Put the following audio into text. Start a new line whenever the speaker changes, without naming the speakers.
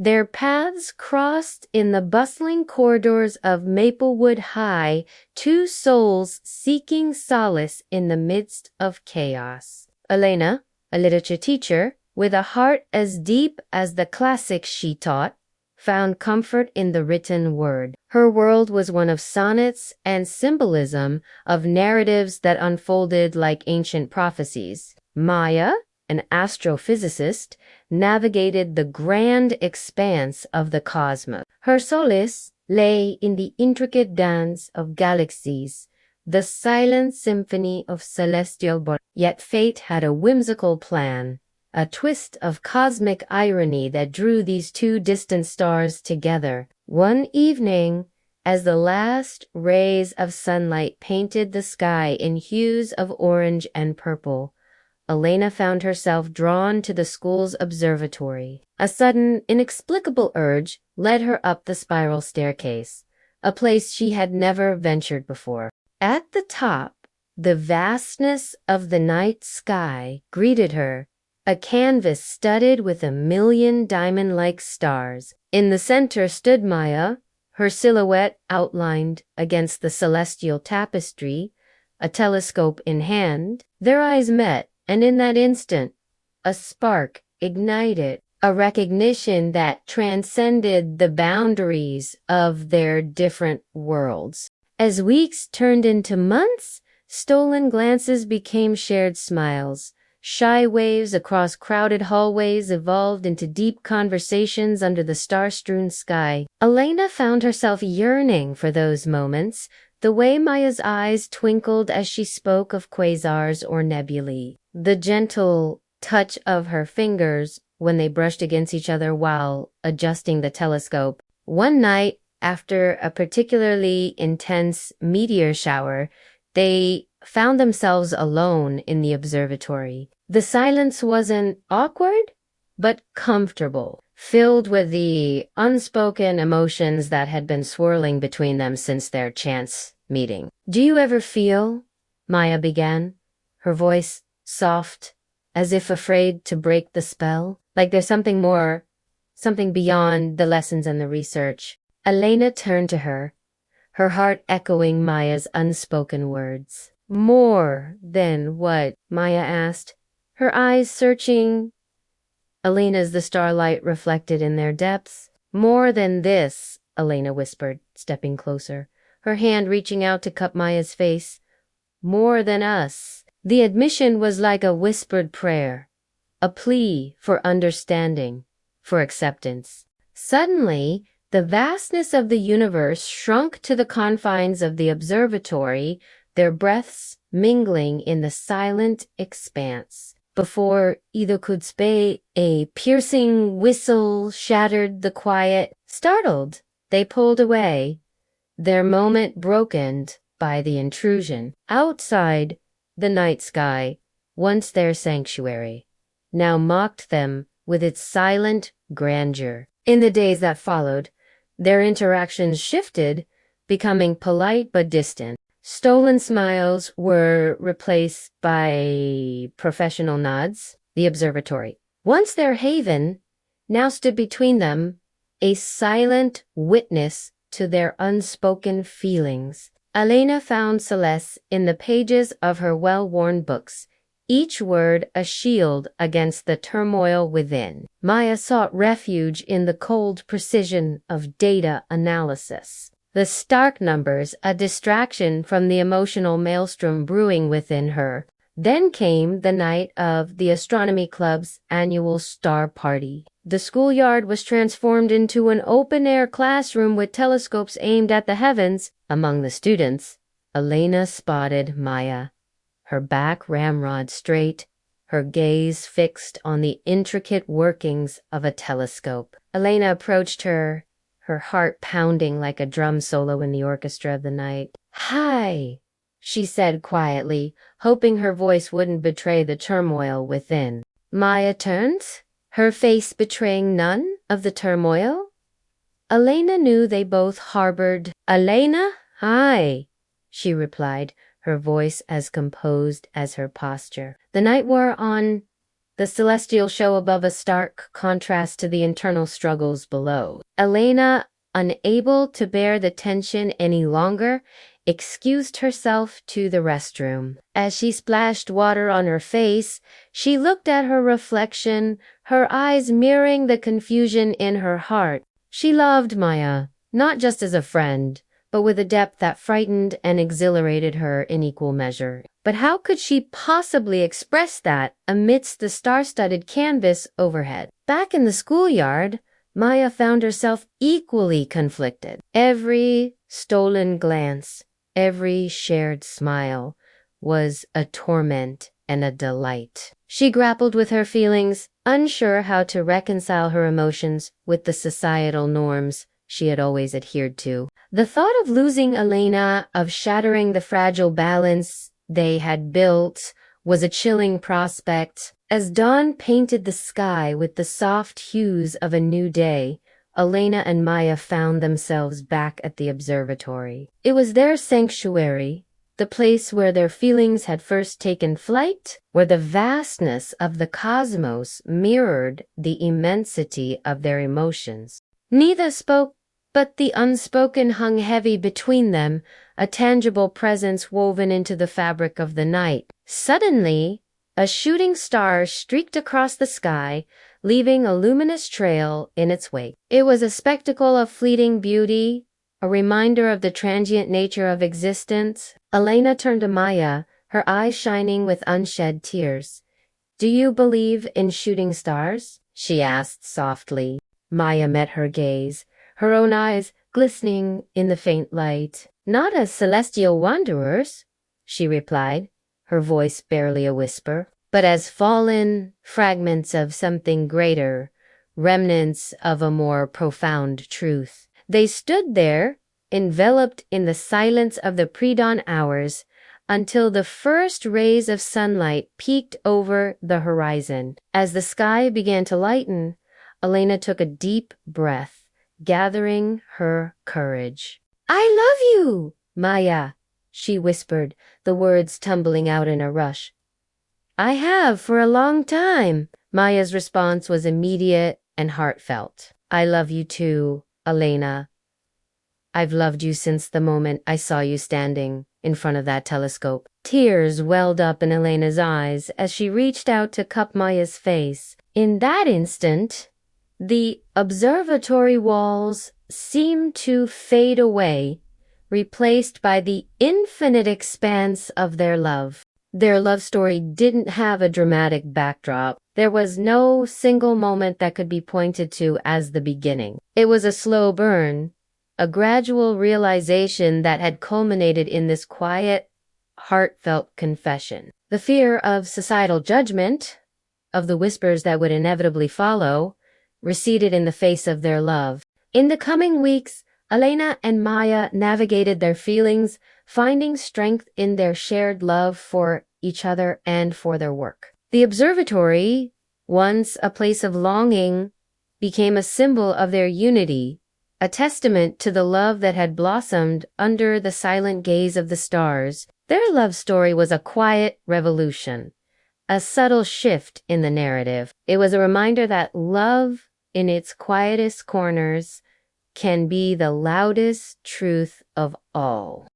Their paths crossed in the bustling corridors of Maplewood High, two souls seeking solace in the midst of chaos. Elena, a literature teacher, with a heart as deep as the classics she taught, found comfort in the written word. Her world was one of sonnets and symbolism, of narratives that unfolded like ancient prophecies. Maya, an astrophysicist, navigated the grand expanse of the cosmos. Her solace lay in the intricate dance of galaxies, the silent symphony of celestial bodies. Yet fate had a whimsical plan, a twist of cosmic irony that drew these two distant stars together. One evening, as the last rays of sunlight painted the sky in hues of orange and purple, Elena found herself drawn to the school's observatory. A sudden, inexplicable urge led her up the spiral staircase, a place she had never ventured before. At the top, the vastness of the night sky greeted her, a canvas studded with 1,000,000 diamond-like stars. In the center stood Maya, her silhouette outlined against the celestial tapestry, a telescope in hand. Their eyes met, and in that instant, a spark ignited, a recognition that transcended the boundaries of their different worlds. As weeks turned into months, stolen glances became shared smiles. Shy waves across crowded hallways evolved into deep conversations under the star-strewn sky. Elena found herself yearning for those moments, the way Maya's eyes twinkled as she spoke of quasars or nebulae, the gentle touch of her fingers when they brushed against each other while adjusting the telescope. One night, after a particularly intense meteor shower, they found themselves alone in the observatory. The silence wasn't awkward, but comfortable, filled with the unspoken emotions that had been swirling between them since their chance meeting. "Do you ever feel," Maya began, her voice soft, as if afraid to break the spell, "like there's something more, something beyond the lessons and the research?" Elena turned to her, her heart echoing Maya's unspoken words. "More than what?" Maya asked, her eyes searching Elena's the starlight reflected in their depths. "More than this," Elena whispered, stepping closer, her hand reaching out to cup Maya's face. "More than us." The admission was like a whispered prayer, a plea for understanding, for acceptance. Suddenly, the vastness of the universe shrunk to the confines of the observatory, their breaths mingling in the silent expanse. Before either could speak, a piercing whistle shattered the quiet. Startled, they pulled away, their moment broken by the intrusion. Outside, the night sky, once their sanctuary, now mocked them with its silent grandeur. In the days that followed, their interactions shifted, becoming polite but distant. Stolen smiles were replaced by professional nods. The observatory, once their haven, now stood between them, a silent witness to their unspoken feelings. Elena found solace in the pages of her well-worn books, each word a shield against the turmoil within. Maya sought refuge in the cold precision of data analysis. The stark numbers, a distraction from the emotional maelstrom brewing within her. Then came the night of the astronomy club's annual star party. The schoolyard was transformed into an open-air classroom with telescopes aimed at the heavens. Among the students, Elena spotted Maya, her back ramrod straight, her gaze fixed on the intricate workings of a telescope. Elena approached her, her heart pounding like a drum solo in the orchestra of the night. "Hi," she said quietly, hoping her voice wouldn't betray the turmoil within. Maya turned, her face betraying none of the turmoil. Elena knew they both harbored. "Elena, hi," she replied, her voice as composed as her posture. The night wore on the celestial show above a stark contrast to the internal struggles below. Elena, unable to bear the tension any longer, excused herself to the restroom. As she splashed water on her face, she looked at her reflection, her eyes mirroring the confusion in her heart. She loved Maya, not just as a friend, but with a depth that frightened and exhilarated her in equal measure. But how could she possibly express that amidst the star-studded canvas overhead? Back in the schoolyard, Maya found herself equally conflicted. Every stolen glance, every shared smile was a torment and a delight. She grappled with her feelings, unsure how to reconcile her emotions with the societal norms she had always adhered to. The thought of losing Elena, of shattering the fragile balance they had built, was a chilling prospect. As dawn painted the sky with the soft hues of a new day, Elena and Maya found themselves back at the observatory. It was their sanctuary, the place where their feelings had first taken flight, where the vastness of the cosmos mirrored the immensity of their emotions. Neither spoke, but the unspoken hung heavy between them, a tangible presence woven into the fabric of the night. Suddenly, a shooting star streaked across the sky, leaving a luminous trail in its wake. It was a spectacle of fleeting beauty, a reminder of the transient nature of existence. Elena turned to Maya, her eyes shining with unshed tears. "Do you believe in shooting stars?" she asked softly. Maya met her gaze, her own eyes glistening in the faint light. "Not as celestial wanderers," she replied, her voice barely a whisper, "but as fallen fragments of something greater, remnants of a more profound truth." They stood there, enveloped in the silence of the pre-dawn hours, until the first rays of sunlight peeked over the horizon. As the sky began to lighten, Elena took a deep breath, gathering her courage. "I love you, Maya," she whispered, the words tumbling out in a rush. "I have for a long time." Maya's response was immediate and heartfelt. "I love you too, Elena. I've loved you since the moment I saw you standing in front of that telescope." Tears welled up in Elena's eyes as she reached out to cup Maya's face. In that instant, the observatory walls seemed to fade away, replaced by the infinite expanse of their love. Their love story didn't have a dramatic backdrop. There was no single moment that could be pointed to as the beginning. It was a slow burn, a gradual realization that had culminated in this quiet, heartfelt confession. The fear of societal judgment, of the whispers that would inevitably follow, receded in the face of their love. In the coming weeks, Elena and Maya navigated their feelings, finding strength in their shared love for each other and for their work. The observatory, once a place of longing, became a symbol of their unity, a testament to the love that had blossomed under the silent gaze of the stars. Their love story was a quiet revolution, a subtle shift in the narrative. It was a reminder that love, in its quietest corners, can be the loudest truth of all.